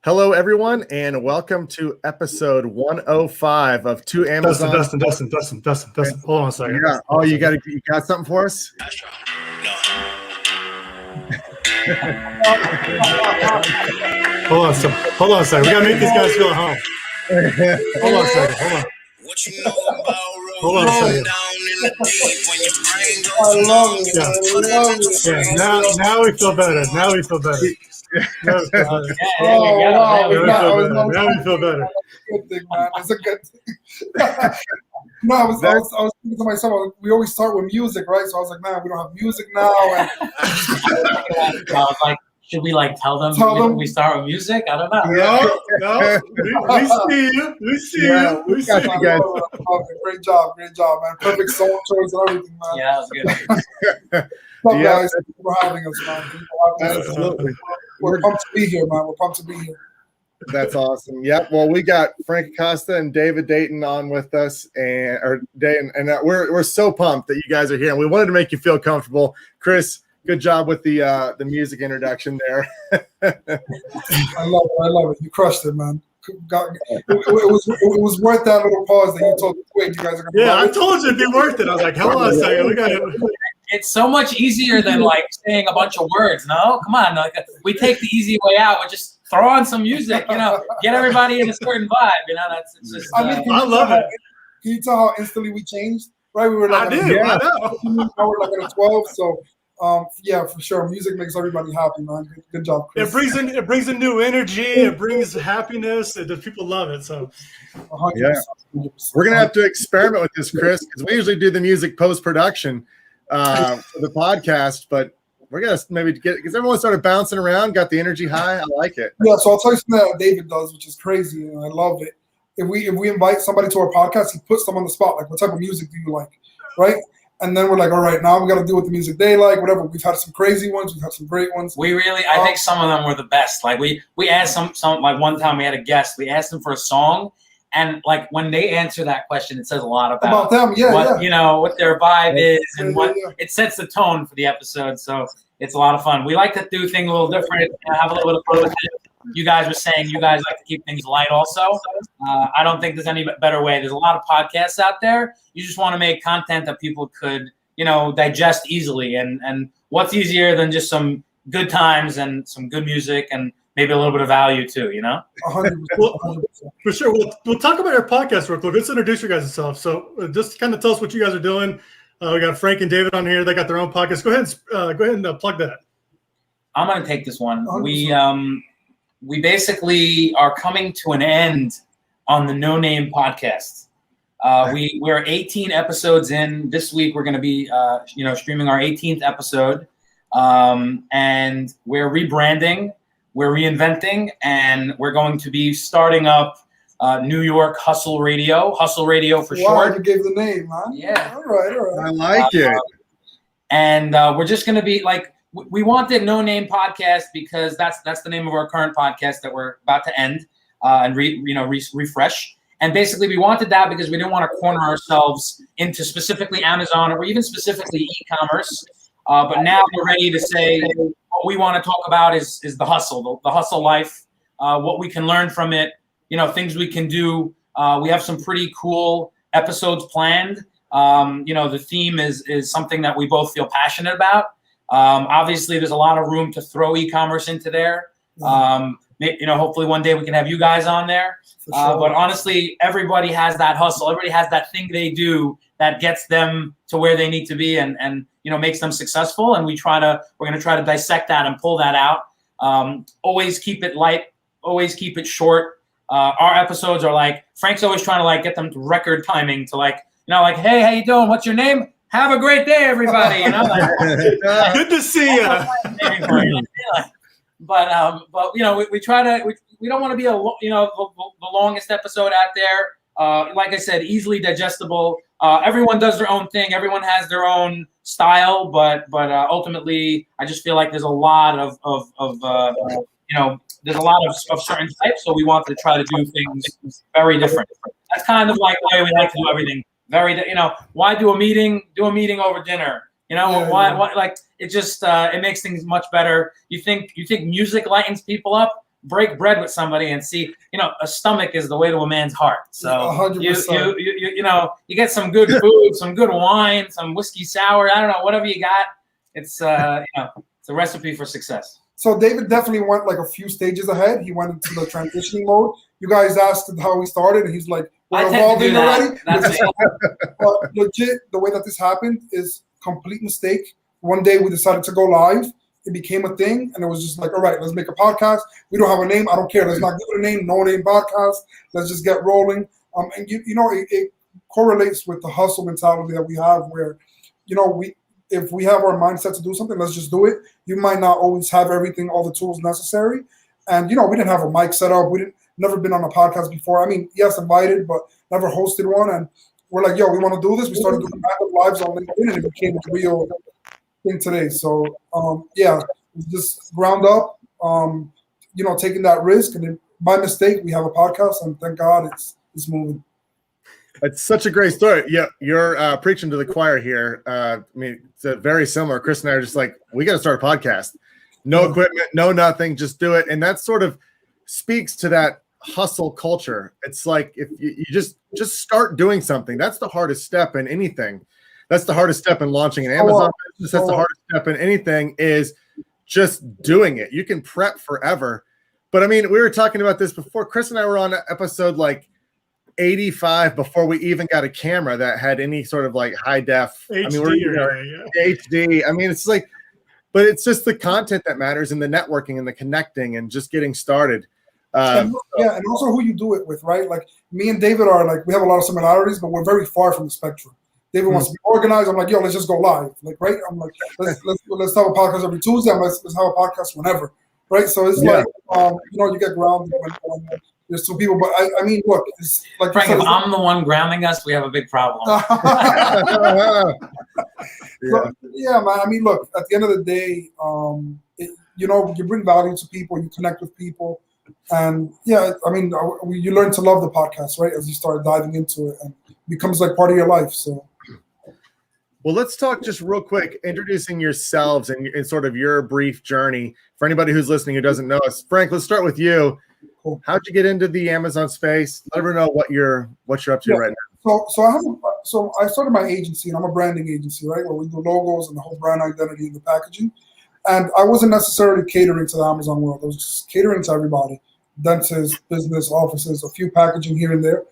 Hello, everyone, and welcome to episode 105 of Two Amazon. Dustin. Hold on a second. Yeah. Oh, you got something for us? Hold on a second. We gotta make these guys feel at home. Hold on a second. Hold on a second. I love it. Yeah. Now we feel better. Now we feel better. Now we feel better. Good thing, man. It's a good thing. No, I was thinking to myself, we always start with music, right? So I was like, man, we don't have music now. And I was like, should we tell them we start with music? I don't know. No. We see you. We got you guys. Great job, man. Perfect song choice and everything, man. Yeah, that was good. What's up, guys? Thank you for having us, man. Absolutely. We're pumped to be here, man. That's awesome. Yep. Well, we got Frank Acosta and David Dayon on with us, and we're so pumped that you guys are here, and we wanted to make you feel comfortable. Chris, good job with the music introduction there. I love it. You crushed it, man. It was worth that little pause that you told me. Wait, you guys are gonna. Yeah, I told you it'd be worth it. I was like, hold on a second. We got it. It's so much easier than saying a bunch of words. No, come on. We take the easy way out. We just throw on some music. Get everybody in a certain vibe. It's just. I love it. Can you tell how instantly we changed? Right, we were I know. Now we're at a 12. So, yeah, for sure. Music makes everybody happy, man. Good job, Chris. It brings a new energy. It brings happiness. The people love it. So, 100%. Yeah, we're gonna have to experiment with this, Chris, because we usually do the music post production for the podcast, but we're gonna maybe because everyone started bouncing around, got the energy high. I like it. Yeah, so I'll tell you something that David does, which is crazy, and I love it. If we invite somebody to our podcast, he puts them on the spot. Like, what type of music do you like, right? And then we're like, all right, now we got to do what the music they like, whatever. We've had some crazy ones, we've had some great ones. I think some of them were the best. We asked some one time we had a guest. We asked them for a song. And when they answer that question, it says a lot about them, what their vibe is and it sets the tone for the episode. So it's a lot of fun. We like to do things a little different, have a little bit of fun with it. You guys were saying you guys like to keep things light also. I don't think there's any better way. There's a lot of podcasts out there. You just want to make content that people could, digest easily. And what's easier than just some good times and some good music and maybe a little bit of value too, 100%. For sure. We'll talk about our podcast real quick. Let's introduce you guys yourself. So just kind of tell us what you guys are doing. We got Frank and David on here. They got their own podcast. Go ahead and plug that. I'm going to take this one. We basically are coming to an end on the No Name podcast. We're 18 episodes in. This week we're going to be streaming our 18th episode, and we're rebranding. We're reinventing, and we're going to be starting up New York Hustle Radio for short. You gave the name, huh? Yeah. All right. I like it. And we're just going to be we wanted No Name Podcast because that's the name of our current podcast that we're about to end and refresh. And basically, we wanted that because we didn't want to corner ourselves into specifically Amazon or even specifically e-commerce. But now we're ready to say what we want to talk about is the hustle, the hustle life, what we can learn from it, things we can do. We have some pretty cool episodes planned. The theme is something that we both feel passionate about. Obviously, there's a lot of room to throw e-commerce into there. Hopefully one day we can have you guys on there. Sure. But honestly, everybody has that hustle. Everybody has that thing they do that gets them to where they need to be and makes them successful. And we're going to try to dissect that and pull that out. Always keep it light. Always keep it short. Our episodes are Frank's always trying to get them to record timing to hey, how you doing? What's your name? Have a great day, everybody. Good to see you. But we try to. We don't want to be the longest episode out there. Like I said, easily digestible. Everyone does their own thing. Everyone has their own style. But ultimately, I just feel like there's a lot of there's a lot of certain types. So we want to try to do things very different. That's kind of the way we like to do everything. Why do a meeting over dinner? Why it just it makes things much better. You think music lightens people up? break bread with somebody and see, a stomach is the way to a man's heart. So 100%. you get some good food, some good wine, some whiskey sour. I don't know, whatever you got. It's it's a recipe for success. So David definitely went like a few stages ahead. He went into the transitioning mode. You guys asked him how he started, and he's like, "We're evolving already." That's But legit, the way that this happened is complete mistake. One day we decided to go live. It became a thing, and it was just like, all right, let's make a podcast. We don't have a name. I don't care. Let's not give it a name. No name podcast. Let's just get rolling. And it correlates with the hustle mentality that we have, where, if we have our mindset to do something, let's just do it. You might not always have everything, all the tools necessary. And, we didn't have a mic set up. We never been on a podcast before. I mean, yes, invited, but never hosted one. And we're like, yo, we want to do this. We started doing lives on LinkedIn, and it became a real thing today. So, just ground up, taking that risk. And then by mistake, we have a podcast, and thank God it's moving. It's such a great story. Yeah, you're preaching to the choir here. I mean, it's very similar. Chris and I are just like, we got to start a podcast. No equipment, no nothing, just do it. And that sort of speaks to that hustle culture. It's like if you just start doing something. That's the hardest step in anything. That's the hardest step in launching an Amazon business. That's the hardest step in anything, is just doing it. You can prep forever. But I mean, we were talking about this before. Chris and I were on episode like 85 before we even got a camera that had any sort of like high def HD. I mean, it's like, but it's just the content that matters, and the networking and the connecting and just getting started. And also who you do it with, right? Like me and David are like, we have a lot of similarities, but we're very far from the spectrum. David wants to be organized. I'm like, yo, let's just go live. Like, right? I'm like, let's have a podcast every Tuesday. Let's have a podcast whenever, right? So it's like, you get grounded when there's two people. But I mean, look, it's like, Frank, if I'm the one grounding us, we have a big problem. Yeah, man. I mean, look, at the end of the day, you bring value to people, you connect with people. And yeah, I mean, you learn to love the podcast, right? As you start diving into it, and it becomes like part of your life. So, well, let's talk just real quick, introducing yourselves and sort of your brief journey for anybody who's listening who doesn't know us. Frank, let's start with you. Cool. How'd you get into the Amazon space? Let everyone know what you're up to right now. So I started my agency, and I'm a branding agency, right? Where we do logos and the whole brand identity and the packaging. And I wasn't necessarily catering to the Amazon world. I was just catering to everybody, dentists, business, offices, a few packaging here and there.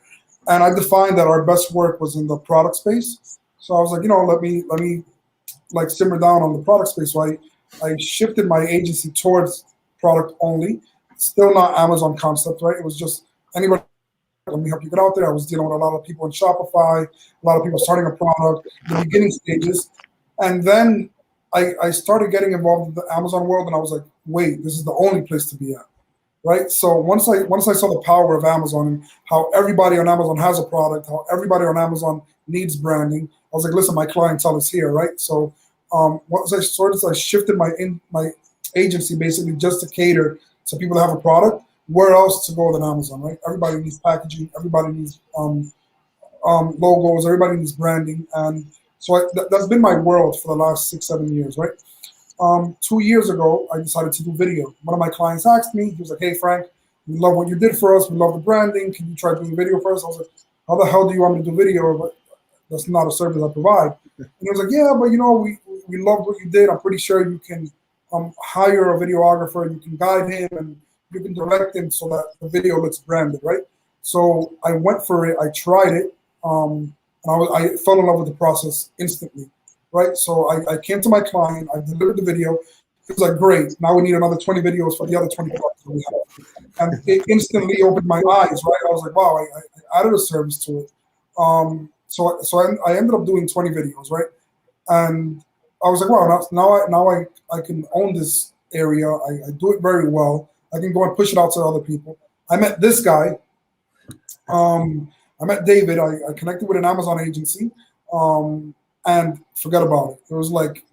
And I defined that our best work was in the product space. So I was like, let me like simmer down on the product space. So I shifted my agency towards product only. Still not Amazon concept, right? It was just anybody, let me help you get out there. I was dealing with a lot of people in Shopify, a lot of people starting a product, the beginning stages. And then I started getting involved in the Amazon world, and I was like, wait, this is the only place to be at, right? So once I saw the power of Amazon and how everybody on Amazon has a product, how everybody on Amazon needs branding, I was like, listen, my clientele is here, right? So once I shifted my agency basically just to cater to people that have a product. Where else to go than Amazon, right? Everybody needs packaging, everybody needs logos, everybody needs branding, and so that's been my world for the last 6-7 years, right? 2 years ago, I decided to do video. One of my clients asked me, he was like, hey, Frank, we love what you did for us. We love the branding. Can you try doing video for us? I was like, how the hell do you want me to do video? But that's not a service I provide. And he was like, yeah, but we loved what you did. I'm pretty sure you can hire a videographer. You can guide him and you can direct him so that the video looks branded, right? So I went for it. I tried it. And I fell in love with the process instantly, right? So I came to my client, I delivered the video. He was like, great, now we need another 20 videos for the other 20 products that we have. And it instantly opened my eyes, right? I was like, wow, I added a service to it. So I ended up doing 20 videos, right? And I was like, wow, now I can own this area. I do it very well. I can go and push it out to other people. I met this guy. I met David. I connected with an Amazon agency, and forget about it. It was like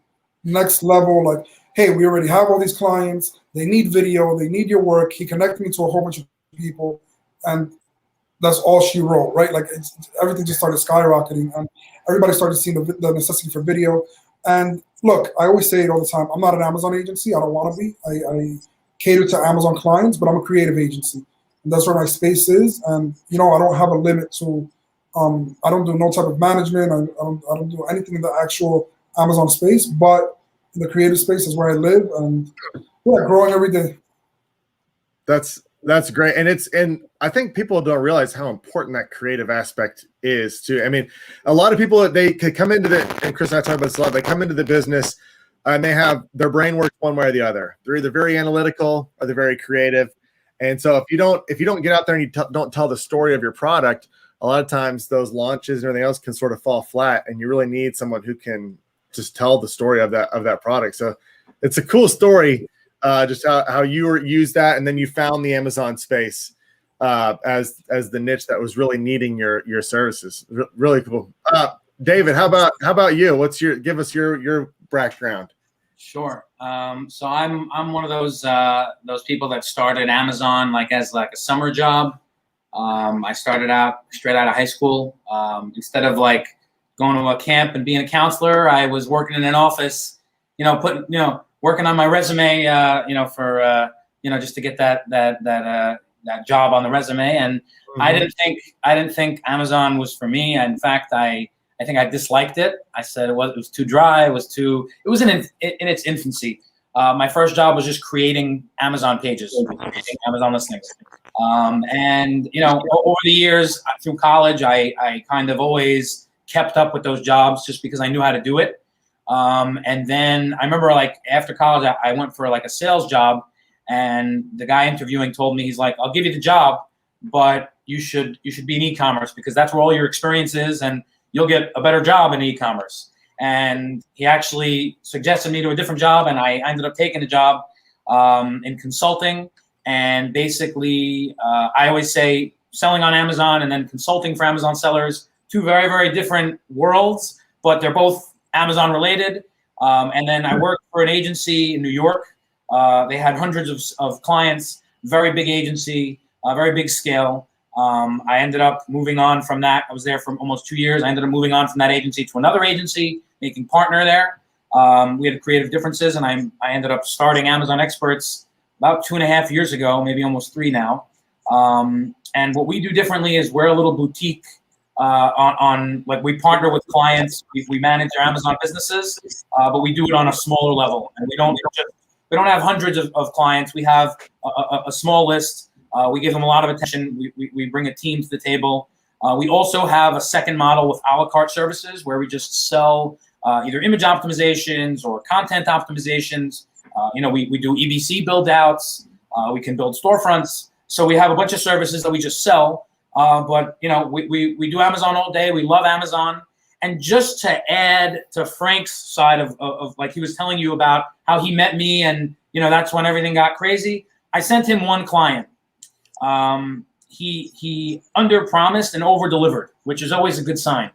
next level. Like, hey, we already have all these clients. They need video. They need your work. He connected me to a whole bunch of people, and that's all she wrote, right? Like everything just started skyrocketing, and everybody started seeing the necessity for video. And look, I always say it all the time. I'm not an Amazon agency. I don't want to be. I cater to Amazon clients, but I'm a creative agency. And that's where my space is. And, I don't have a limit to, I don't do no type of management. I don't do anything in the actual Amazon space, but in the creative space is where I live, and growing every day. That's great. And I think people don't realize how important that creative aspect is too. I mean, a lot of people, they could come into and Chris and I talk about this a lot, they come into the business and they have their brain works one way or the other. They're either very analytical or they're very creative. And so if you don't get out there and you don't tell the story of your product, a lot of times those launches and everything else can sort of fall flat, and you really need someone who can just tell the story of that product. So it's a cool story, just how you used that, and then you found the Amazon space as the niche that was really needing your services. Really cool. David, how about you? Give us your background. Sure. So I'm one of those people that started Amazon as a summer job. I started out straight out of high school. Instead of going to a camp and being a counselor, I was working in an office, working on my resume, for just to get that job on the resume. And I didn't think Amazon was for me. In fact, I think I disliked it. I said it was too dry. It was in its infancy. My first job was just creating Amazon pages, creating Amazon listings. And over the years through college, I kind of always kept up with those jobs just because I knew how to do it. And then I remember after college, I went for a sales job, and the guy interviewing told me, he's like, I'll give you the job, but you should be in e-commerce because that's where all your experience is, and you'll get a better job in e-commerce. And he actually suggested me to a different job, and I ended up taking the job in consulting. And basically, I always say selling on Amazon and then consulting for Amazon sellers, two very, very different worlds, but they're both Amazon related. And then I worked for an agency in New York. They had hundreds of clients, very big agency, very big scale. I ended up moving on from that. I was there for almost 2 years. I ended up moving on from that agency to another agency, making partner there. We had creative differences, and I ended up starting Amazon Experts about 2.5 years ago, maybe almost 3 now. And what we do differently is we're a little boutique we partner with clients. We manage their Amazon businesses, but we do it on a smaller level. And we don't have hundreds of clients. We have a small list. We give them a lot of attention. We bring a team to the table. We also have a second model with a la carte services where we just sell either image optimizations or content optimizations. We do EBC build outs. We can build storefronts. So we have a bunch of services that we just sell. But we do Amazon all day. We love Amazon. And just to add to Frank's side of he was telling you about how he met me, and that's when everything got crazy. I sent him one client. He under promised and over delivered, which is always a good sign.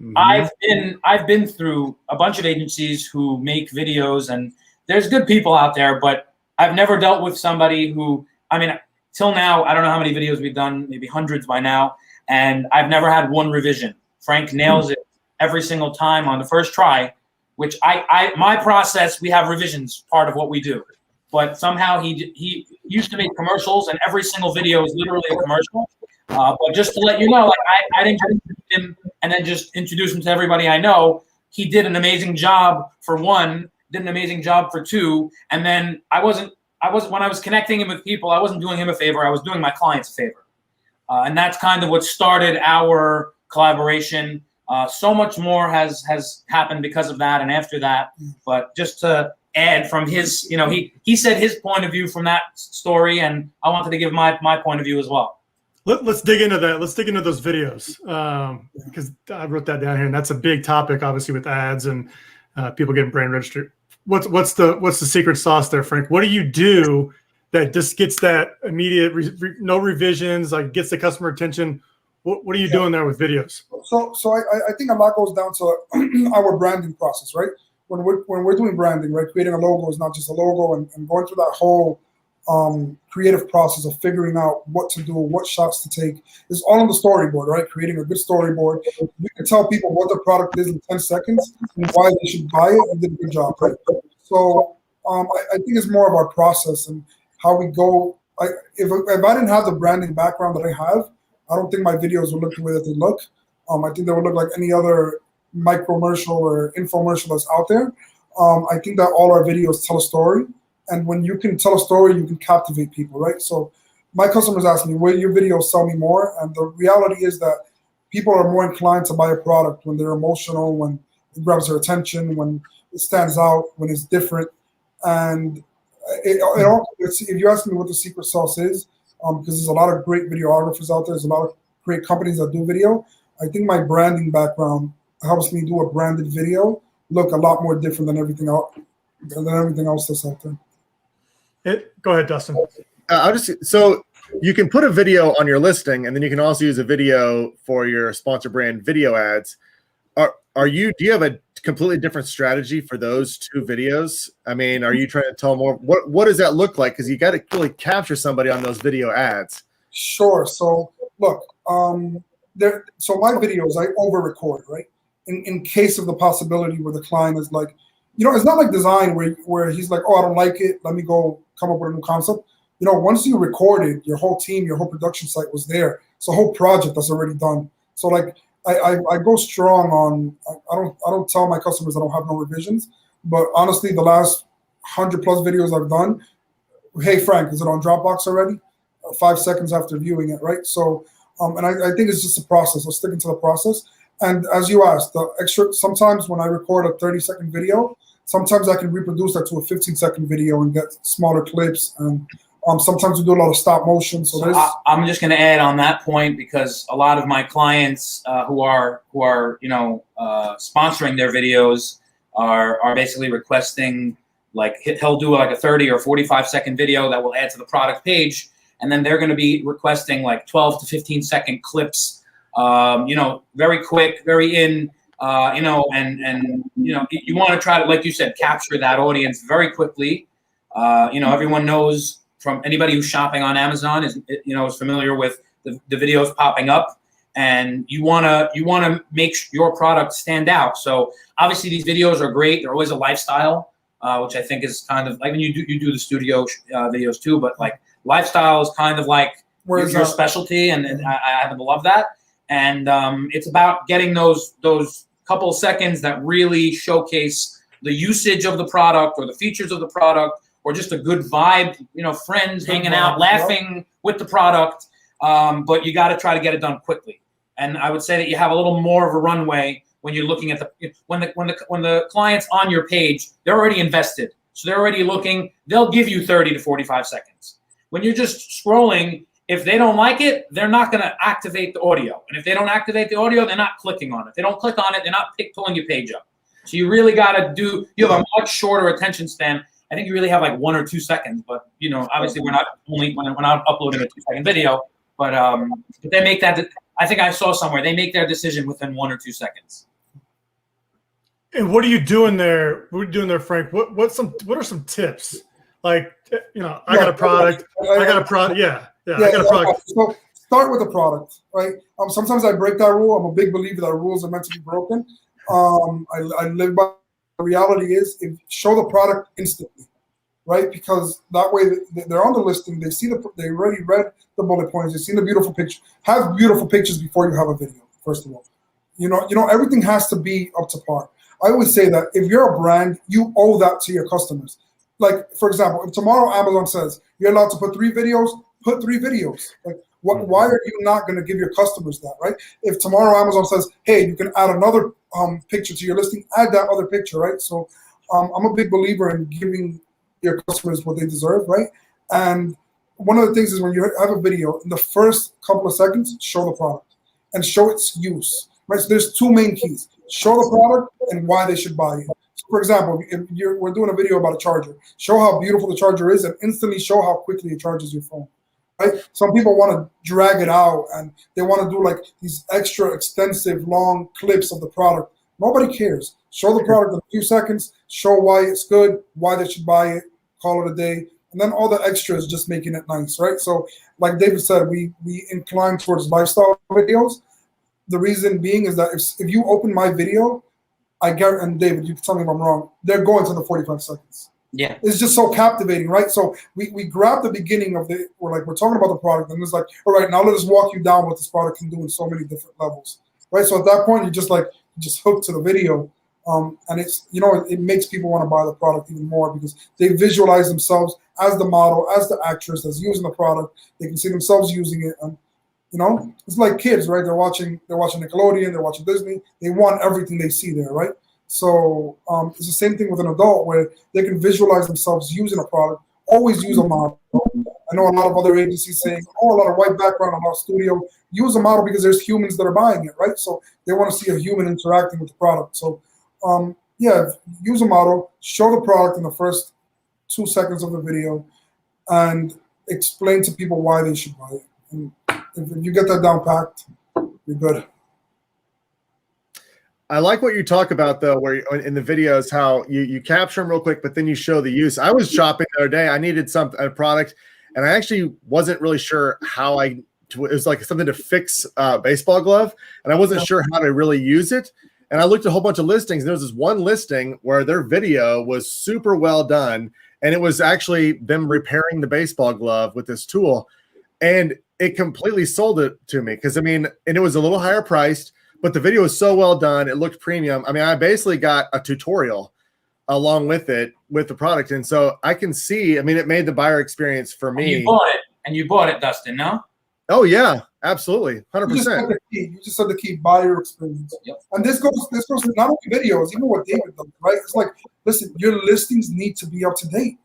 Mm-hmm. I've been through a bunch of agencies who make videos, and there's good people out there, but I've never dealt with somebody who, till now, I don't know how many videos we've done, maybe hundreds by now, and I've never had one revision. Frank nails it every single time on the first try, which my process, we have revisions, part of what we do. But somehow he used to make commercials, and every single video is literally a commercial. But just to let you know, I didn't introduce him and then just introduce him to everybody I know. He did an amazing job for one, did an amazing job for two, and then I wasn't when I was connecting him with people, I wasn't doing him a favor, I was doing my clients a favor. And that's kind of what started our collaboration. So much more has happened because of that and after that. But just to add from his, he said his point of view from that story, and I wanted to give my point of view as well. Let's dig into that. Let's dig into those videos because I wrote that down here, and that's a big topic, obviously, with ads and people getting brand registered. What's the secret sauce there, Frank? What do you do that just gets that immediate no revisions, gets the customer attention? What are you doing there with videos? So I think a lot goes down to our branding process, right? When we're doing branding, right, creating a logo is not just a logo, and going through that whole creative process of figuring out what to do, what shots to take, is all on the storyboard, right? Creating a good storyboard. You can tell people what the product is in 10 seconds and why they should buy it, and did a good job, right? So I think it's more of our process and how we go. If I didn't have the branding background that I have, I don't think my videos would look the way that they look. I think they would look like any other micromercial or infomercial that's out there. I think that all our videos tell a story, and when you can tell a story, you can captivate people, right? So my customers ask me, will your videos sell me more? And the reality is that people are more inclined to buy a product when they're emotional, when it grabs their attention, when it stands out, when it's different. And if you ask me what the secret sauce is, because there's a lot of great videographers out there, there's a lot of great companies that do video. I think my branding background helps me do a branded video look a lot more different than everything else that's out there. Go ahead, Dustin. So you can put a video on your listing, and then you can also use a video for your sponsor brand video ads. Do you have a completely different strategy for those two videos? I mean, are you trying to tell more? What does that look like? Because you got to really capture somebody on those video ads. Sure. So look, so my videos I over record, right? In case of the possibility where the client is like, it's not like design where he's like, oh, I don't like it, let me go come up with a new concept. Once you recorded, your whole team, your whole production site was there. It's a whole project that's already done. So like I go strong on. I don't tell my customers I don't have no revisions. But honestly, the last 100+ videos I've done, hey Frank, is it on Dropbox already? 5 seconds after viewing it, right? So, and I think it's just a process. I'm sticking to the process. And as you asked, the extra. Sometimes when I record a 30-second video, sometimes I can reproduce that to a 15-second video and get smaller clips. And sometimes we do a lot of stop motion. So I'm just going to add on that point, because a lot of my clients who are sponsoring their videos are basically requesting, like, he'll do like a 30 or 45-second video that will add to the product page, and then they're going to be requesting like 12 to 15-second clips. Very quick, very in. You want to try to, like you said, capture that audience very quickly. Everyone knows, from anybody who's shopping on Amazon is familiar with the videos popping up, and you want to make your product stand out. So obviously these videos are great. They're always a lifestyle, which I think is kind of like, when you do the studio videos too, but like lifestyle is kind of like your specialty, and I happen to love that. And it's about getting those couple seconds that really showcase the usage of the product or the features of the product, or just a good vibe, friends hanging out, laughing with the product. But you got to try to get it done quickly. And I would say that you have a little more of a runway when you're looking at when the client's on your page, they're already invested. So they're already looking, they'll give you 30 to 45 seconds. When you're just scrolling, if they don't like it, they're not going to activate the audio. And if they don't activate the audio, they're not clicking on it. If they don't click on it, they're not pulling your page up. So you really got to you have a much shorter attention span. I think you really have like 1 or 2 seconds, but obviously we're not uploading a 2-second video, but they make that. I think I saw somewhere they make their decision within 1 or 2 seconds. And what are you doing there? What are you doing there, Frank? What are some tips? Like, I got a product. I got a product. Yeah, I got a product. So start with the product, right? Sometimes I break that rule. I'm a big believer that rules are meant to be broken. I live by. The reality is, show the product instantly, right? Because that way they're on the listing. They already read the bullet points. They've seen the beautiful picture. Have beautiful pictures before you have a video. First of all, everything has to be up to par. I always say that if you're a brand, you owe that to your customers. Like, for example, if tomorrow Amazon says you're allowed to put 3 videos, put 3 videos. Like, why are you not going to give your customers that, right? If tomorrow Amazon says, hey, you can add another picture to your listing, add that other picture, right? So I'm a big believer in giving your customers what they deserve, right? And one of the things is, when you have a video, in the first couple of seconds, show the product and show its use, right? So there's 2 main keys: show the product and why they should buy it. So for example, if we're doing a video about a charger, show how beautiful the charger is and instantly show how quickly it charges your phone. Right? Some people want to drag it out and they want to do like these extra extensive long clips of the product. Nobody cares. Show the product in a few seconds, show why it's good, why they should buy it, call it a day, and then all the extras just making it nice, right? So like David said, we incline towards lifestyle videos. The reason being is that if you open my video, I guarantee, and David, you can tell me if I'm wrong, they're going to the 45 seconds. Yeah. It's just so captivating, right? So we grab the beginning of we're talking about the product, and it's like, all right, now let us walk you down what this product can do in so many different levels, right? So at that point, you're just hooked to the video, and it's, it makes people want to buy the product even more because they visualize themselves as the model, as the actress that's using the product. They can see themselves using it, and it's like kids, right? They're watching Nickelodeon, they're watching Disney. They want everything they see there, right? So it's the same thing with an adult where they can visualize themselves using a product. Always use a model. I know a lot of other agencies saying, a lot of white background, a lot of studio. Use a model because there's humans that are buying it, right? So they want to see a human interacting with the product. So use a model, show the product in the first 2 seconds of the video, and explain to people why they should buy it. And if you get that down packed, you're good. I like what you talk about, though, where in the videos, how you capture them real quick, but then you show the use. I was shopping the other day. I needed a product, and I actually wasn't really sure how it was like something to fix a baseball glove, and I wasn't sure how to really use it. And I looked at a whole bunch of listings. And there was this one listing where their video was super well done, and it was actually them repairing the baseball glove with this tool, and it completely sold it to me because, and it was a little higher priced. But the video was so well done. It looked premium. I basically got a tutorial along with it, with the product. And so I can see, it made the buyer experience for me. And you bought it, Dustin, no? Oh, yeah, absolutely. 100%. You just said the key, buyer experience. Yep. And this goes with not only videos, even what David does, right? It's like, listen, your listings need to be up to date,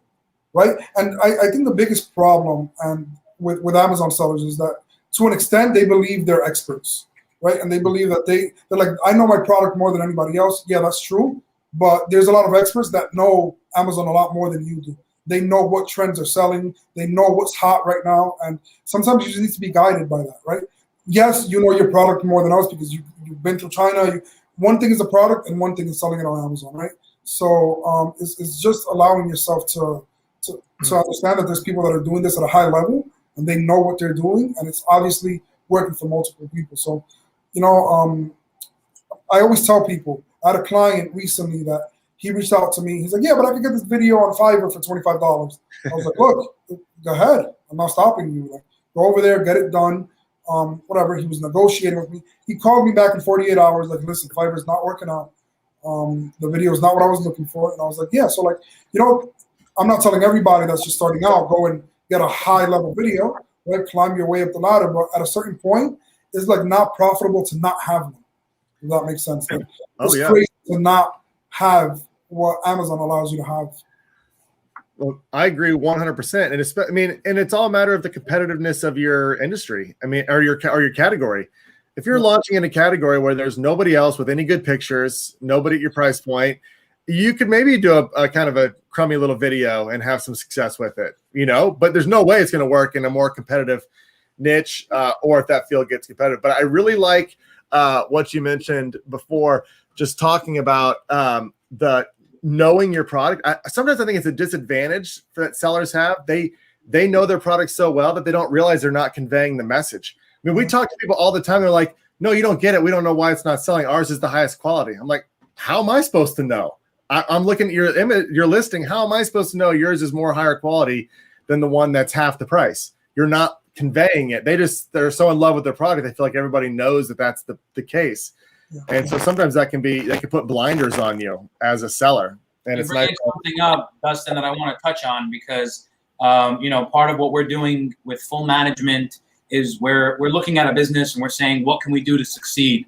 right? And I think the biggest problem with Amazon sellers is that, to an extent, they believe they're experts. Right, and they believe that they're like, I know my product more than anybody else. Yeah, that's true. But there's a lot of experts that know Amazon a lot more than you do. They know what trends are selling. They know what's hot right now. And sometimes you just need to be guided by that, right? Yes, you know your product more than us because you've been to China. One thing is the product and one thing is selling it on Amazon, right? So it's just allowing yourself to understand that there's people that are doing this at a high level and they know what they're doing, and it's obviously working for multiple people. So I always tell people, I had a client recently that he reached out to me. He's like, yeah, but I could get this video on Fiverr for $25. I was like, look, go ahead. I'm not stopping you. Like, go over there, get it done. Whatever. He was negotiating with me. He called me back in 48 hours. Like, listen, Fiverr's not working out. The video is not what I was looking for. And I was like, yeah. So I'm not telling everybody that's just starting out, go and get a high level video, right? Climb your way up the ladder. But at a certain point, it's like not profitable to not have them. If that makes sense. Like, it's crazy to not have what Amazon allows you to have. Well, I agree 100%. And and it's all a matter of the competitiveness of your industry. Or your category. If you're launching in a category where there's nobody else with any good pictures, nobody at your price point, you could maybe do a kind of a crummy little video and have some success with it, but there's no way it's going to work in a more competitive niche, or if that field gets competitive. But I really like what you mentioned before, just talking about the knowing your product. Sometimes I think it's a disadvantage that sellers have. They know their product so well that they don't realize they're not conveying the message. We talk to people all the time. They're like, no, you don't get it. We don't know why it's not selling. Ours is the highest quality. I'm like, how am I supposed to know? I'm looking at your image, your listing. How am I supposed to know yours is more higher quality than the one that's half the price? You're not conveying it. They're so in love with their product, they feel like everybody knows that that's the case. Yeah. And so sometimes that can put blinders on you as a seller. And it's nice. Something up, Dustin, that I want to touch on because part of what we're doing with full management is we're looking at a business and we're saying, what can we do to succeed?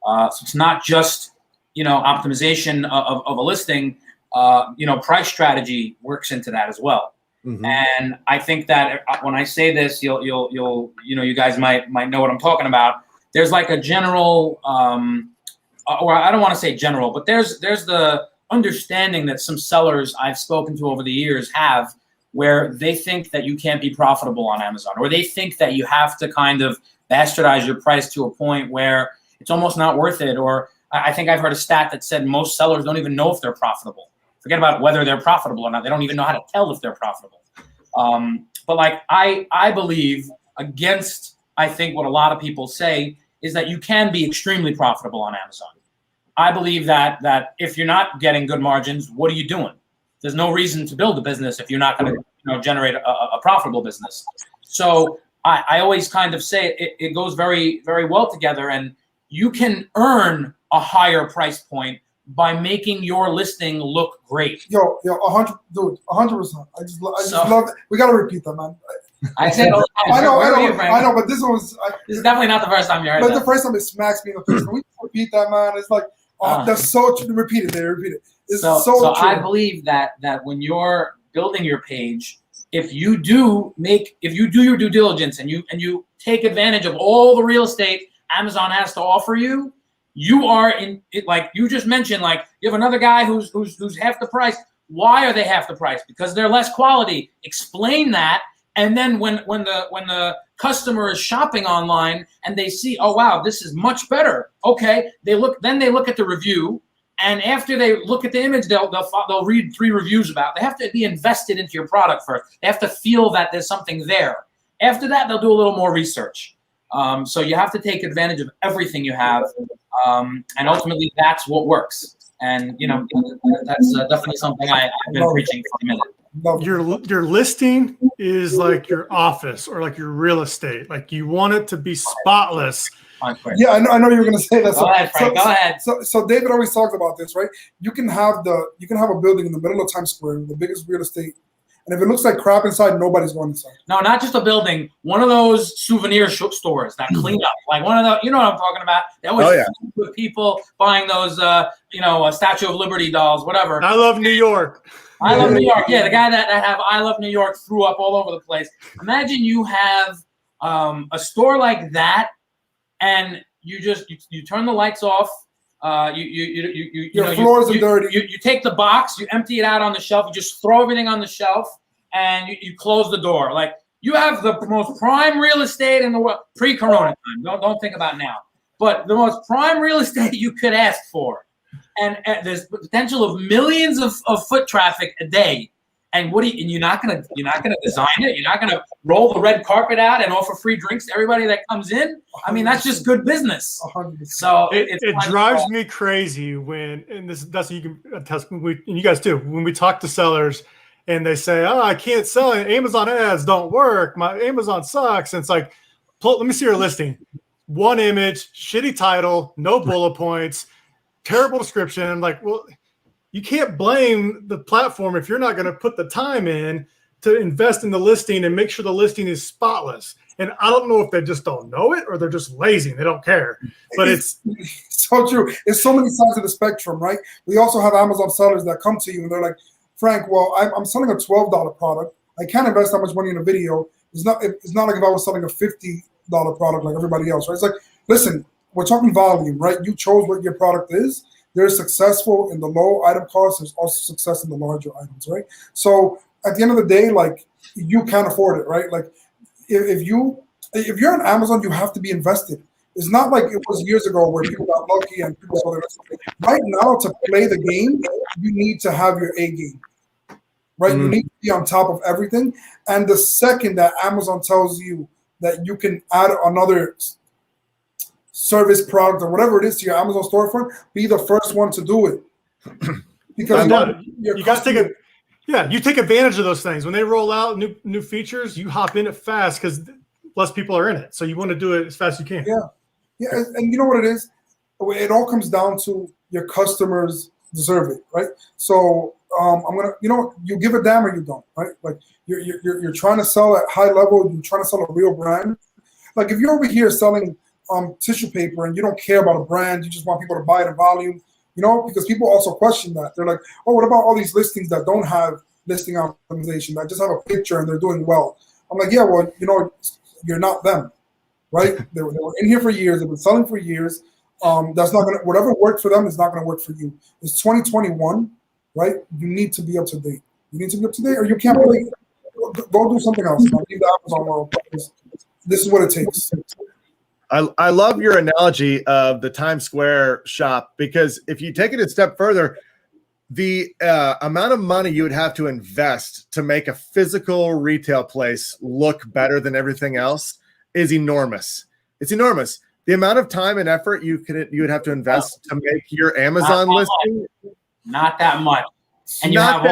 So it's not just optimization of a listing. Price strategy works into that as well. Mm-hmm. And I think that when I say this, you'll you guys might know what I'm talking about. There's like a general, or I don't want to say general, but there's the understanding that some sellers I've spoken to over the years have, where they think that you can't be profitable on Amazon, or they think that you have to kind of bastardize your price to a point where it's almost not worth it. Or I think I've heard a stat that said most sellers don't even know if they're profitable. Forget about whether they're profitable or not. They don't even know how to tell if they're profitable. But like I believe, against I think what a lot of people say, is that you can be extremely profitable on Amazon. I believe that if you're not getting good margins, what are you doing? there's no reason to build a business if you're not going to generate a profitable business. So I always kind of say it goes very, very well together, and you can earn a higher price point by making your listing look great. Yo, 100%. I just love it. We gotta repeat that, man. I say it all the time. I know, but this was. This is definitely not the first time you heard but that. The first time it smacks me in the face. Can we repeat that, man? It's like, that's so true. Repeat it. Repeat it. It's so true. I believe that when you're building your page, if you do your due diligence and you take advantage of all the real estate Amazon has to offer you, you are in it. Like you just mentioned, like you have another guy who's half the price. Why are they half the price? Because they're less quality. Explain that. And then when the customer is shopping online and they see, oh wow, this is much better. Okay, they look at the review, and after they look at the image, they'll read 3 reviews about it. They have to be invested into your product first. They have to feel that there's something there. After that, they'll do a little more research. So you have to take advantage of everything you have, and ultimately that's what works. And that's definitely something I've been preaching for a minute. Your listing is like your office or like your real estate. Like you want it to be spotless. Yeah, I know you were going to say that. Go ahead, Frank. Go ahead. So David always talks about this, right? You can have a building in the middle of Times Square, the biggest real estate, and if it looks like crap inside, nobody's going inside. No, not just a building. One of those souvenir stores that clean up, like one of the, you know what I'm talking about. They always with people buying those, Statue of Liberty dolls, whatever. I love New York. I love New York. Yeah, the guy that have I love New York threw up all over the place. Imagine you have a store like that, and you turn the lights off. Your floors are dirty. You take the box, you empty it out on the shelf, you just throw everything on the shelf, and you close the door. Like you have the most prime real estate in the world, pre-Corona time. Don't think about now, but the most prime real estate you could ask for, and there's potential of millions of foot traffic a day. And you're not gonna design it. You're not gonna roll the red carpet out and offer free drinks to everybody that comes in. I mean, that's just good business. 100%. So it drives me crazy when, and that's you can attest, and you guys too, when we talk to sellers and they say, "Oh, I can't sell it. Amazon ads don't work. My Amazon sucks." And it's like, let me see your listing. One image, shitty title, no bullet points, terrible description. I'm like, well, you can't blame the platform if you're not going to put the time in to invest in the listing and make sure the listing is spotless. And I don't know if they just don't know it or they're just lazy and they don't care. But it's so true. It's so many sides of the spectrum, right? We also have Amazon sellers that come to you and they're like, Frank, well, I'm selling a $12 product. I can't invest that much money in a video. It's not like if I was selling a $50 product like everybody else, right? It's like, listen, we're talking volume, right? You chose what your product is. They're successful in the low item cost. There's also success in the larger items, right? So at the end of the day, like you can't afford it, right? Like if you're on Amazon, you have to be invested. It's not like it was years ago where people got lucky and people saw their right now to play the game, you need to have your A game, right? You need to be on top of everything. And the second that Amazon tells you that you can add another service product or whatever it is to your Amazon storefront, be the first one to do it. Because you guys you take advantage of those things. When they roll out new features, you hop in it fast because less people are in it. So you want to do it as fast as you can. Yeah, and you know what it is? It all comes down to your customers deserve it, right? So you give a damn or you don't, right? Like you're trying to sell at high level, you're trying to sell a real brand. Like if you're over here selling tissue paper and you don't care about a brand, you just want people to buy it in volume, because people also question that. They're like, oh, what about all these listings that don't have listing optimization, that just have a picture and they're doing well? I'm like, yeah, well, you're not them, right? They were in here for years, they've been selling for years. That's not gonna, whatever worked for them is not gonna work for you. It's 2021, right? You need to be up to date. You need to be up to date, or you can't play. Go do something else. Leave the Amazon world. This is what it takes. I love your analogy of the Times Square shop, because if you take it a step further, the amount of money you would have to invest to make a physical retail place look better than everything else is enormous. It's enormous. The amount of time and effort you would have to invest to make your Amazon listing. Not that much. and you have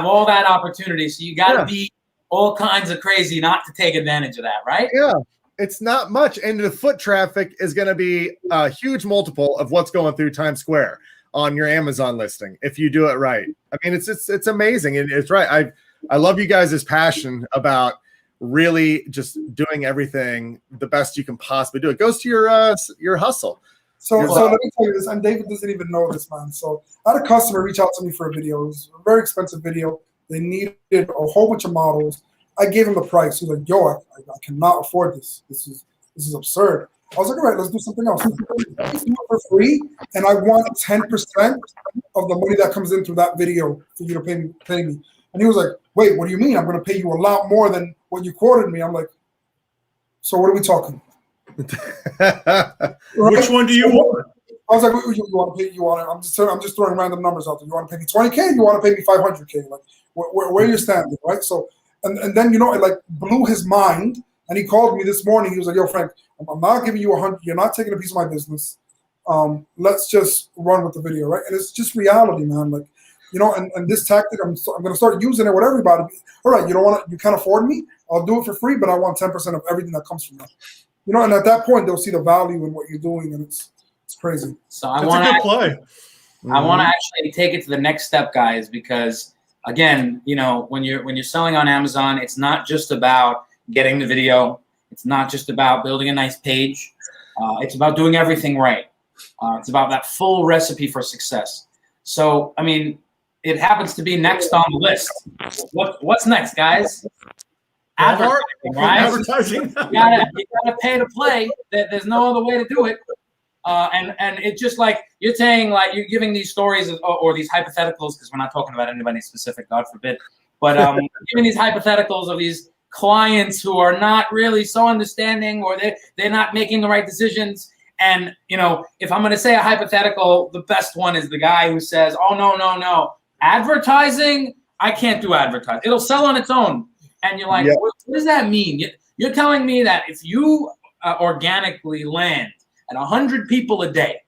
all that opportunity, so you got to be all kinds of crazy not to take advantage of that, right? Yeah, it's not much, and the foot traffic is going to be a huge multiple of what's going through Times Square on your Amazon listing if you do it right. I mean, it's amazing, and it's right. I love you guys' passion about really just doing everything the best you can possibly do. It goes to your hustle. So let me tell you this, and David doesn't even know this, man. So I had a customer reach out to me for a video. It was a very expensive video. They needed a whole bunch of models. I gave him the price. He was like, "Yo, I cannot afford this. This is absurd." I was like, "All right, let's do something else. Let's do it for free, and I want 10% of the money that comes in through that video for you to pay me." And he was like, "Wait, what do you mean? I'm going to pay you a lot more than what you quoted me." I'm like, "So what are we talking?" Right? Which one do you want? I was like, "You want to pay? You want to? I'm just throwing random numbers out there. You want to pay me 20K? You want to pay me 500K? Like, where you're standing, right?" So, and then it like blew his mind, and he called me this morning. He was like, "Yo, Frank, I'm not giving you 100. You're not taking a piece of my business. Let's just run with the video, right?" And it's just reality, man. Like, and this tactic, I'm going to start using it with everybody. All right, you can't afford me. I'll do it for free, but I want 10% of everything that comes from that. And at that point, they'll see the value in what you're doing, and it's crazy. So I want to actually take it to the next step, guys, because again, when you're selling on Amazon, it's not just about getting the video. It's not just about building a nice page. It's about doing everything right. It's about that full recipe for success. So, I mean, it happens to be next on the list. What's next, guys? Advertising, right? Advertising. You gotta pay to play. There's no other way to do it. And it's just like you're saying, like you're giving these stories or these hypotheticals, because we're not talking about anybody specific, God forbid. But giving these hypotheticals of these clients who are not really so understanding, or they're not making the right decisions. And if I'm going to say a hypothetical, the best one is the guy who says, "Oh no, advertising, I can't do advertising. It'll sell on its own." And you're like, what does that mean? You're telling me that if you organically land at 100 people a day,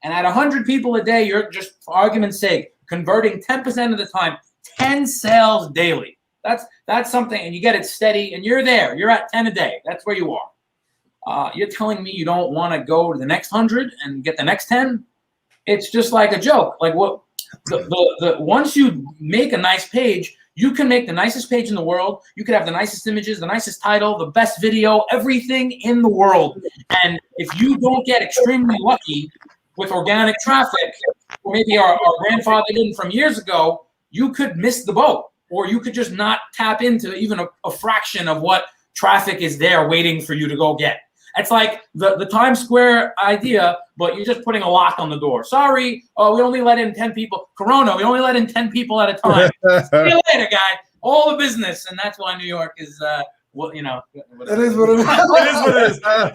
and at 100 people a day, you're just, for argument's sake, converting 10% of the time, 10 sales daily. That's something, and you get it steady, and you're there. You're at 10 a day. That's where you are. You're telling me you don't want to go to the next 100 and get the next 10? It's just like a joke. Like what? Once you make a nice page, you can make the nicest page in the world. You could have the nicest images, the nicest title, the best video, everything in the world. And if you don't get extremely lucky with organic traffic, or maybe our grandfather didn't from years ago, you could miss the boat, or you could just not tap into even a fraction of what traffic is there waiting for you to go get. It's like the Times Square idea, but you're just putting a lock on the door. Sorry, we only let in 10 people. Corona, we only let in 10 people at a time. See you later, guy. All the business, and that's why New York is, It is what it is.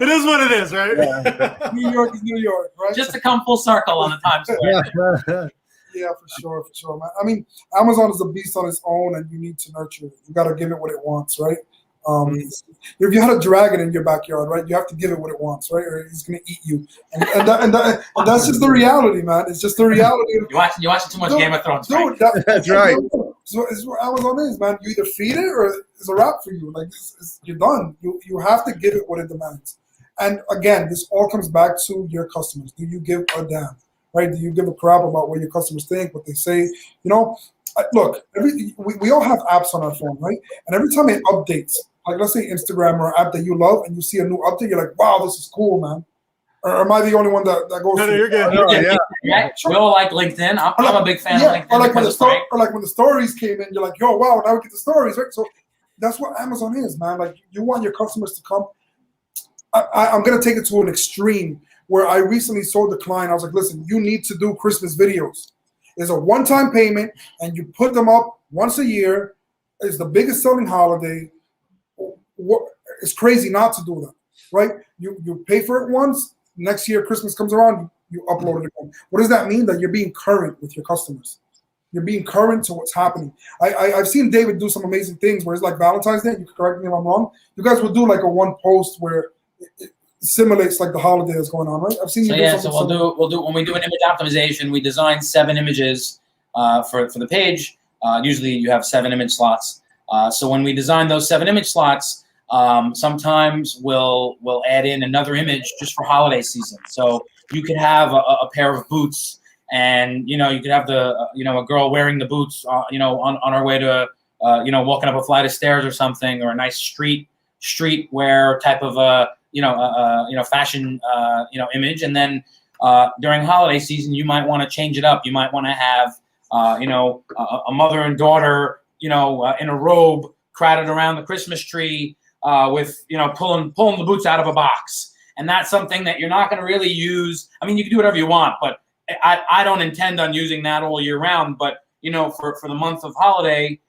It is what it is, right? Yeah. New York is New York, right? Just to come full circle on the Times Square. Yeah, for sure, man. I mean, Amazon is a beast on its own, and you need to nurture it. You got to give it what it wants, right? If you had a dragon in your backyard, right, you have to give it what it wants, right, or it's gonna eat you. And that's just the reality, man. It's just the reality. You're watching too much Game of Thrones, dude. That's right. So it's what Amazon is, man. You either feed it or it's a wrap for you. Like you're done. You have to give it what it demands. And again, this all comes back to your customers. Do you give a damn, right? Do you give a crap about what your customers think, what they say? Look, we all have apps on our phone, right? And every time it updates, like let's say Instagram or an app that you love, and you see a new update, you're like, wow, this is cool, man. Or am I the only one that goes? No, you're good. Yeah. We all like LinkedIn. I'm a big fan of LinkedIn. Or like when the stories came in, you're like, yo, wow, now we get the stories, right? So that's what Amazon is, man. Like you want your customers to come. I'm gonna take it to an extreme where I recently sold the client. I was like, listen, you need to do Christmas videos. It's a one-time payment, and you put them up once a year. It's the biggest selling holiday. It's crazy not to do that, right? You pay for it once. Next year, Christmas comes around, you upload it again. What does that mean? That you're being current with your customers. You're being current to what's happening. I've seen David do some amazing things where it's like Valentine's Day. You can correct me if I'm wrong. You guys will do like a one post where it simulates like the holiday that's going on, right? I've seen you do something. So we'll do when we do an image optimization, we design 7 images for the page. Usually you have 7 image slots. So when we design those 7 image slots, sometimes we'll add in another image just for holiday season. So you could have a pair of boots, and you could have a girl wearing the boots, on her way to walking up a flight of stairs or something, or a nice streetwear type of fashion image. And then during holiday season, you might want to change it up. You might want to have a mother and daughter in a robe crowded around the Christmas tree with pulling the boots out of a box. And that's something that you're not going to really use. I mean, you can do whatever you want, but I don't intend on using that all year round. But for the month of holiday,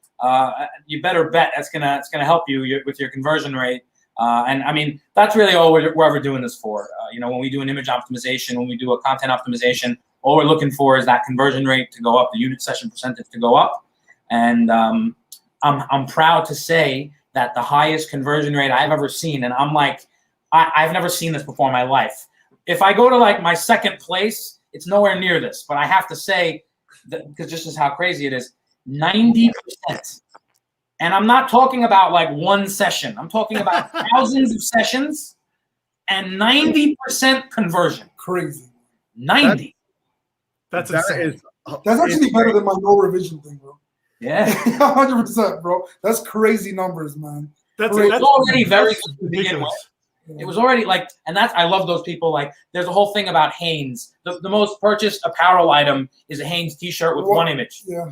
you better bet it's gonna help you with your conversion rate. And I mean, that's really all we're ever doing this for. When we do an image optimization, when we do a content optimization, all we're looking for is that conversion rate to go up, the unit session percentage to go up. And I'm proud to say that the highest conversion rate I've ever seen, and I'm like, I've never seen this before in my life. If I go to like my second place, it's nowhere near this. But I have to say, because just as how crazy it is, 90%. And I'm not talking about like one session. I'm talking about thousands of sessions and 90% conversion. Crazy. 90. That's insane. That's actually better than my no revision thing, bro. Yeah. 100%, bro. That's crazy numbers, man. That's already very good to begin with. It was already like, and I love those people. Like, there's a whole thing about Hanes. The most purchased apparel item is a Hanes t-shirt with one image. Yeah.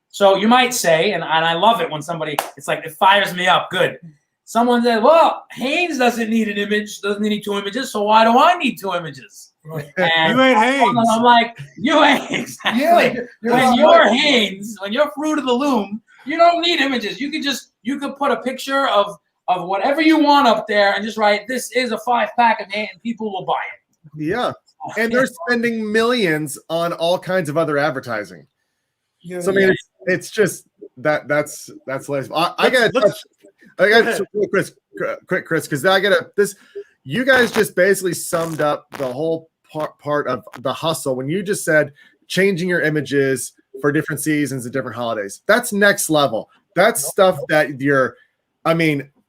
So you might say, and I love it when somebody, it's like, it fires me up. Good. Someone said, well, Hanes doesn't need an image, doesn't need 2 images, so why do I need 2 images? And you ain't Hanes. I'm like, you ain't exactly. Yeah, when you're Hanes, when you're Fruit of the Loom, you don't need images. You could put a picture of whatever you want up there and just write, this is a 5-pack of Hanes, and people will buy it. Yeah. And they're spending millions on all kinds of other advertising. Yeah. So I mean, it's just that's hilarious. I got quick, Chris, because I got this. You guys just basically summed up the whole part of the hustle when you just said changing your images for different seasons and different holidays. That's next level. That's stuff that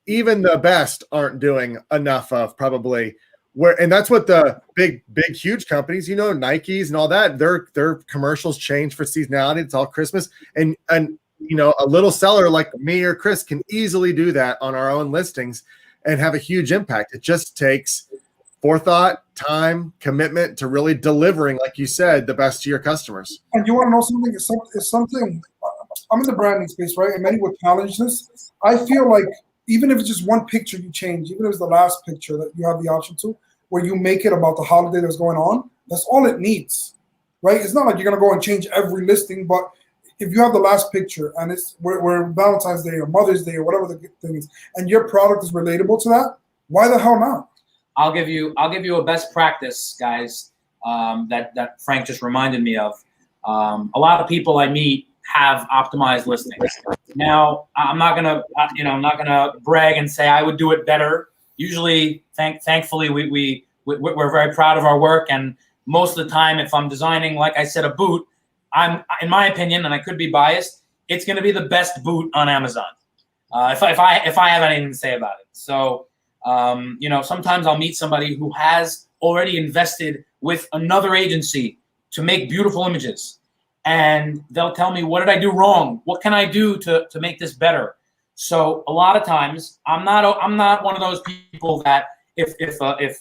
even the best aren't doing enough of, probably. And that's what the big, huge companies, Nikes and all that, their commercials change for seasonality. It's all Christmas. And a little seller like me or Chris can easily do that on our own listings and have a huge impact. It just takes forethought, time, commitment to really delivering, like you said, the best to your customers. And you want to know something? It's something. I'm in the branding space, right? And many would challenge this. I feel like even if it's just one picture you change, even if it's the last picture that you have the option to, where you make it about the holiday that's going on, that's all it needs, right? It's not like you're going to go and change every listing, but if you have the last picture and it's where Valentine's Day or Mother's Day or whatever the thing is, and your product is relatable to that, why the hell not? I'll give you a best practice, guys, that Frank just reminded me of. A lot of people I meet have optimized listings. Now, I'm not gonna brag and say I would do it better. Usually, thankfully, we're very proud of our work, and most of the time, if I'm designing, like I said, a boot, in my opinion, and I could be biased, it's going to be the best boot on Amazon. If I have anything to say about it. So, sometimes I'll meet somebody who has already invested with another agency to make beautiful images. And they'll tell me, what did I do wrong? What can I do to make this better? So a lot of times I'm not one of those people that if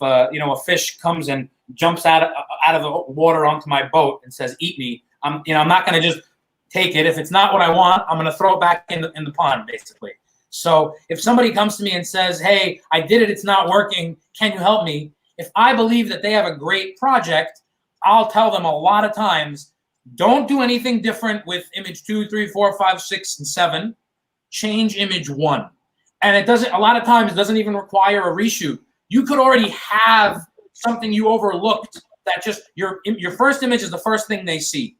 a fish comes and jumps out of the water onto my boat and says, eat me, I'm not going to just take it. If it's not what I want, I'm going to throw it back in the pond, basically. So if somebody comes to me and says, hey, I did it, it's not working, can you help me? If I believe that they have a great project, I'll tell them a lot of times, don't do anything different with image 2, 3, 4, 5, 6, and 7. Change image 1. And a lot of times it doesn't even require a reshoot. You could already have something you overlooked that just your first image is the first thing they see.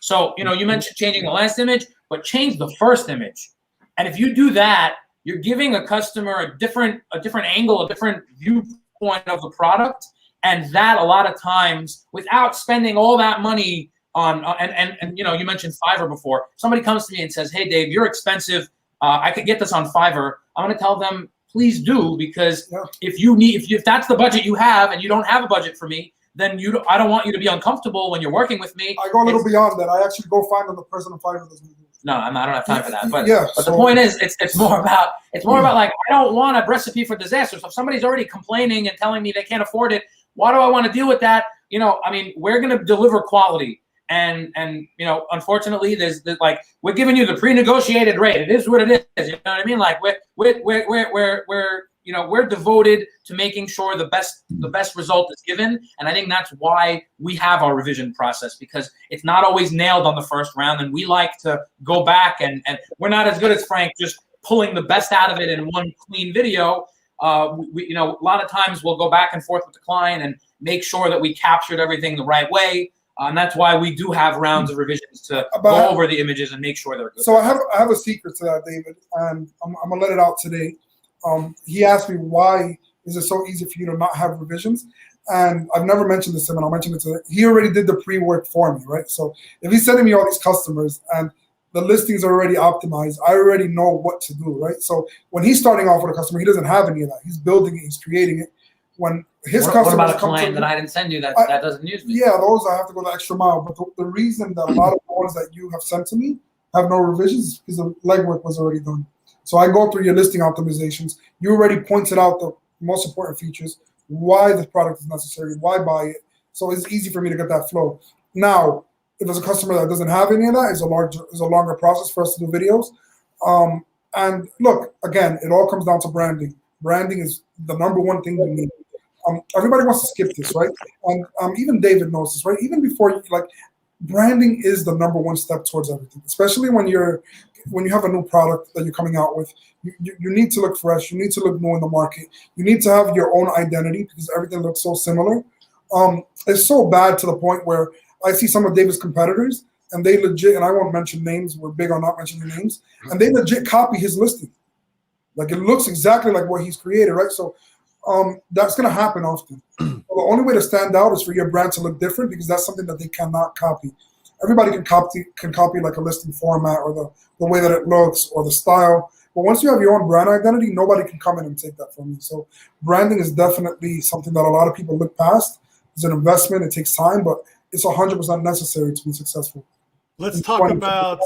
So, you mentioned changing the last image, but change the first image. And if you do that, you're giving a customer a different angle, a different viewpoint of the product. And that a lot of times, without spending all that money and you mentioned Fiverr before. Somebody comes to me and says, "Hey, Dave, you're expensive. I could get this on Fiverr." I'm going to tell them, please do, because if that's the budget you have and you don't have a budget for me, then I don't want you to be uncomfortable when you're working with me. I go a little beyond that. I actually go find the person on Fiverr that's going to do it. No, I don't have time for that. But so the point is, it's more about like, I don't want a recipe for disaster. So if somebody's already complaining and telling me they can't afford it, why do I want to deal with that? We're going to deliver quality. And unfortunately, there's like, we're giving you the pre-negotiated rate. It is what it is. You know what I mean? Like we're devoted to making sure the best result is given. And I think that's why we have our revision process, because it's not always nailed on the first round. And we like to go back and we're not as good as Frank just pulling the best out of it in one clean video. A lot of times we'll go back and forth with the client and make sure that we captured everything the right way. And that's why we do have rounds of revisions to go over the images and make sure they're good. So I have a secret to that, David, and I'm gonna let it out today. He asked me, why is it so easy for you to not have revisions? And I've never mentioned this to him, and I'll mention it to him. He already did the pre-work for me, right? So if he's sending me all these customers and the listings are already optimized, I already know what to do, right? So when he's starting off with a customer, he doesn't have any of that. He's building it, he's creating it. When his customers what about a come client to that I didn't send you that doesn't use me? Yeah, those I have to go the extra mile. But the reason that a lot of the ones that you have sent to me have no revisions is because the legwork was already done. So I go through your listing optimizations. You already pointed out the most important features, why the product is necessary, why buy it. So it's easy for me to get that flow. Now, if there's a customer that doesn't have any of that, it's a longer process for us to do videos. And look, again, it all comes down to branding. Branding is the number one thing you need. Everybody wants to skip this, right? And even David knows this, right? Even before branding is the number one step towards everything, especially when you have a new product that you're coming out with. You need to look fresh. You need to look new in the market. You need to have your own identity because everything looks so similar. It's so bad to the point where I see some of David's competitors and they legit, and I won't mention names, we're big on not mentioning names, and they legit copy his listing. Like it looks exactly like what he's created, right? So that's going to happen often. The only way to stand out is for your brand to look different, because that's something that they cannot copy. Everybody can copy like a listing format or the way that it looks or the style. But once you have your own brand identity, nobody can come in and take that from you. So branding is definitely something that a lot of people look past. It's an investment. It takes time, but it's 100% necessary to be successful. Let's talk about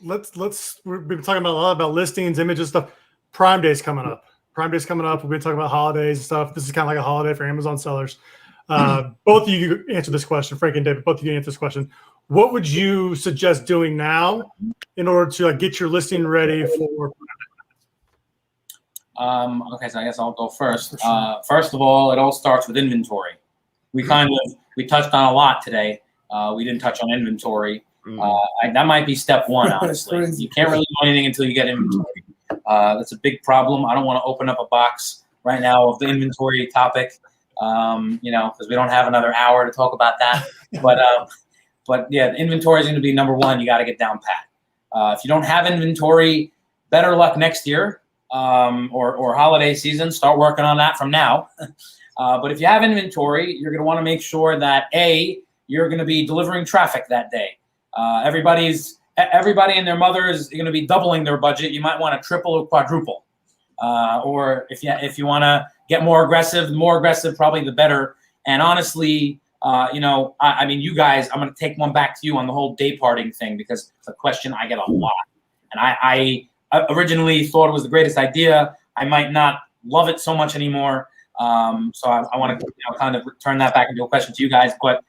we've been talking about a lot about listings, images, stuff. Prime Day's coming up. Prime Day's coming up. We've been talking about holidays and stuff. This is kind of like a holiday for Amazon sellers. Both of you answer this question, Frank and David. Both of you answer this question. What would you suggest doing now in order to get your listing ready for? Okay, so I guess I'll go first. First of all, it all starts with inventory. We touched on a lot today. We didn't touch on inventory. That might be step one, honestly. You can't really do anything until you get inventory. That's a big problem. I don't want to open up a box right now of the inventory topic, because we don't have another hour to talk about that. But yeah, the inventory is going to be number one. You got to get down pat. If you don't have inventory, better luck next year or holiday season. Start working on that from now. But if you have inventory, you're going to want to make sure that you're going to be delivering traffic that day. Everybody and their mother is going to be doubling their budget. You might want to triple or quadruple. Or if you want to get more aggressive, probably the better. And honestly, you guys, I'm going to take one back to you on the whole day parting thing, because it's a question I get a lot. And I originally thought it was the greatest idea. I might not love it so much anymore. So I want to kind of turn that back into a question to you guys. But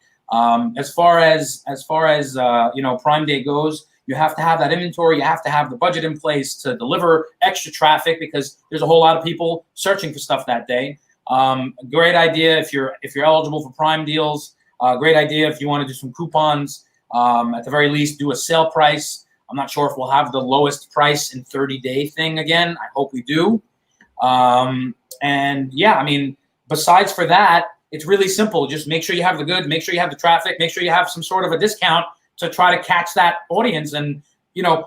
as far as Prime Day goes, you have to have that inventory. You have to have the budget in place to deliver extra traffic, because there's a whole lot of people searching for stuff that day. Great idea if you're eligible for Prime deals. Great idea if you want to do some coupons. At the very least, do a sale price. I'm not sure if we'll have the lowest price in 30-day thing again. I hope we do. Besides for that, it's really simple. Just make sure you have the goods, make sure you have the traffic, make sure you have some sort of a discount to try to catch that audience. And,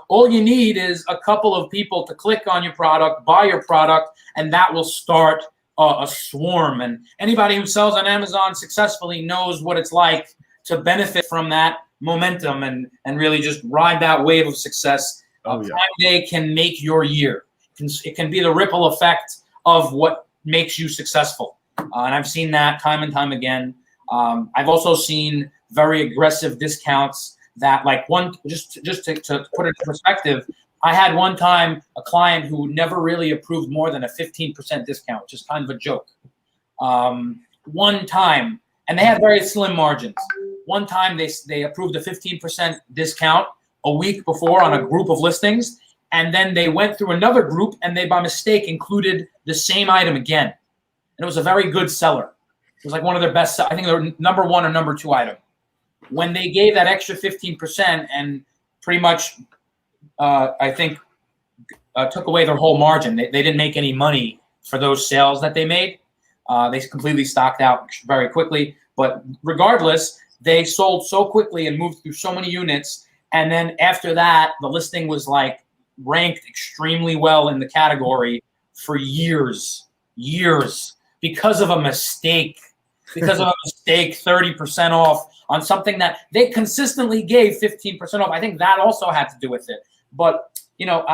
all you need is a couple of people to click on your product, buy your product, and that will start a swarm. And anybody who sells on Amazon successfully knows what it's like to benefit from that momentum and really just ride that wave of success. Prime Day can make your year. It can be the ripple effect of what makes you successful. And I've seen that time and time again. I've also seen very aggressive discounts that, like, just to put it in perspective, I had one time a client who never really approved more than a 15% discount, which is kind of a joke. One time, and they had very slim margins. One time they approved a 15% discount a week before on a group of listings, and then they went through another group and they, by mistake, included the same item again. And it was a very good seller. It was like one of their best, I think they were number 1 or number 2 item. When they gave that extra 15% and pretty much, I think, took away their whole margin, they didn't make any money for those sales that they made. They completely stocked out very quickly. But regardless, they sold so quickly and moved through so many units. And then after that, the listing was like ranked extremely well in the category for years, because of a mistake. Because of a mistake, 30% off on something that they consistently gave 15% off. I think that also had to do with it. But, you know,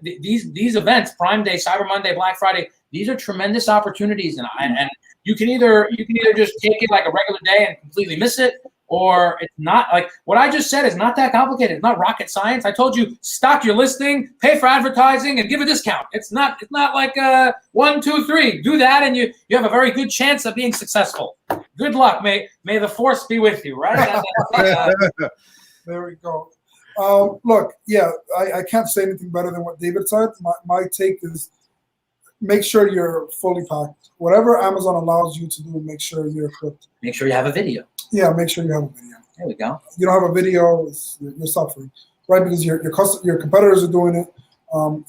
these events, Prime Day, Cyber Monday, Black Friday, these are tremendous opportunities. And you can either just take it like a regular day and completely miss it, or it's not. Like what I just said is not that complicated. It's not rocket science. I told you, stock your listing, pay for advertising, and give a discount. It's not like 1, 2, 3. Do that, and you have a very good chance of being successful. Good luck. May the force be with you. Right? There we go. Look, yeah, I can't say anything better than what David said. My take is, make sure you're fully packed. Whatever Amazon allows you to do, make sure you're equipped. Make sure you have a video. Yeah, make sure you have a video. There we go. You don't have a video, you're suffering, right? Because your competitors are doing it.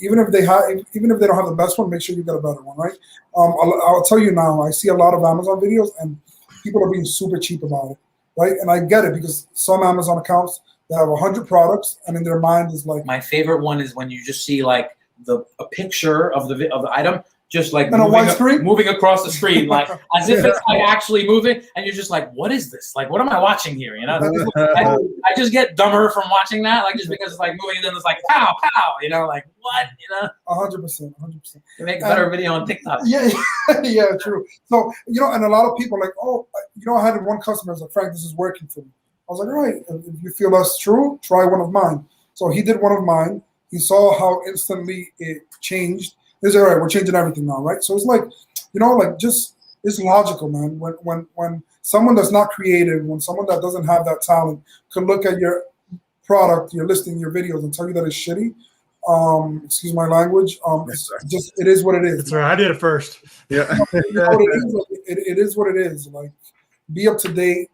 Even if they don't have the best one, make sure you got a better one, right? I'll tell you now, I see a lot of Amazon videos and people are being super cheap about it, right? And I get it, because some Amazon accounts, they have 100 products, and in their mind is like. My favorite one is when you just see like a picture of the item just like moving across the screen, like as if it's like actually moving, and you're just like, what is this? Like, what am I watching here? You know, I just get dumber from watching that, like, just because it's like moving, and then it's like pow pow, you know, like what, you know. 100%. You make a better video on TikTok. Yeah, true. So, you know, and a lot of people are like, oh, you know, I had one customer was like, Frank, this is working for me. I was like, all right, if you feel that's true, try one of mine. So he did one of mine. He saw how instantly it changed. He's like, all right, we're changing everything now, right? So it's like, you know, like, just, it's logical, man. When someone that's not creative, when someone that doesn't have that talent can look at your product, your listing, your videos, and tell you that it's shitty, excuse my language, it is what it is. That's right. I did it first. Yeah. It is what it is. Like, be up to date.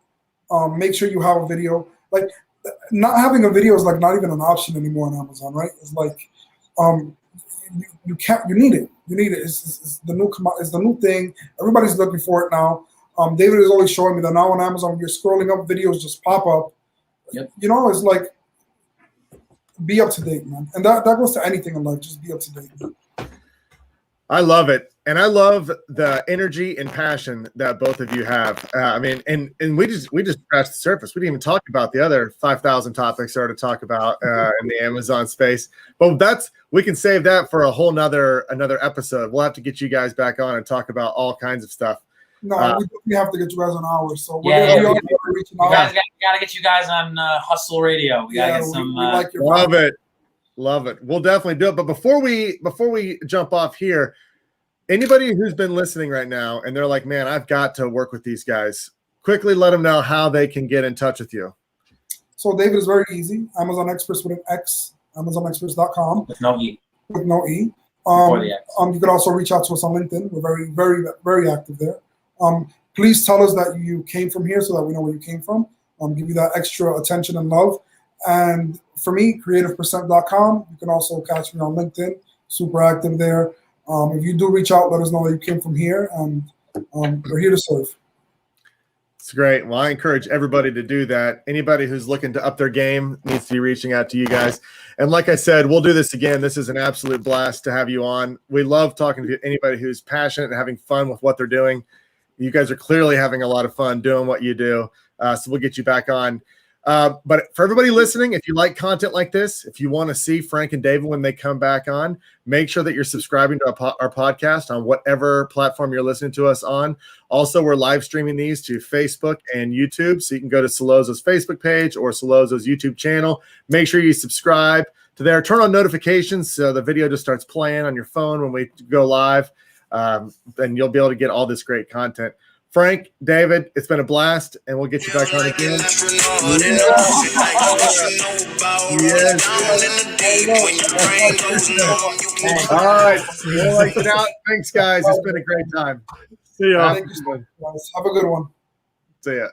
Make sure you have a video. Like, not having a video is like not even an option anymore on Amazon, right? It's like, you need it. It's the new thing. Everybody's looking for it now. David is always showing me that now on Amazon, when you're scrolling up, videos just pop up. Yep. You know, it's like, be up to date, man. And that goes to anything in life. Just be up to date. I love it. And I love the energy and passion that both of you have. I mean, and we just scratched the surface. We didn't even talk about the other 5,000 topics there to talk about in the Amazon space. But we can save that for a whole another episode. We'll have to get you guys back on and talk about all kinds of stuff. No, we have to get you guys on ours. So we got to get you guys on Hustle Radio. We got to get some. Love it. We'll definitely do it. But before we jump off here, anybody who's been listening right now and they're like, man, I've got to work with these guys, quickly let them know how they can get in touch with you. So David is very easy. Amazon Experts with an X, AmazonExperts.com. With no E. With no E. You can also reach out to us on LinkedIn. We're very, very, very active there. Please tell us that you came from here so that we know where you came from. Give you that extra attention and love. And for me, creativepercent.com. You can also catch me on LinkedIn. Super active there. If you do reach out, let us know that you came from here, and we're here to serve. It's great. Well, I encourage everybody to do that. Anybody who's looking to up their game needs to be reaching out to you guys. And like I said, we'll do this again. This is an absolute blast to have you on. We love talking to anybody who's passionate and having fun with what they're doing. You guys are clearly having a lot of fun doing what you do. So we'll get you back on. But for everybody listening, if you like content like this, if you want to see Frank and David when they come back on, make sure that you're subscribing to our podcast on whatever platform you're listening to us on. Also, we're live streaming these to Facebook and YouTube. So you can go to Solozo's Facebook page or Solozo's YouTube channel. Make sure you subscribe to there. Turn on notifications so the video just starts playing on your phone when we go live. Then you'll be able to get all this great content. Frank, David, it's been a blast, and we'll get you back on again. All right, we'll like it out. Thanks, guys. It's been a great time. See y'all. Thank you so much, guys. Have a good one. See ya.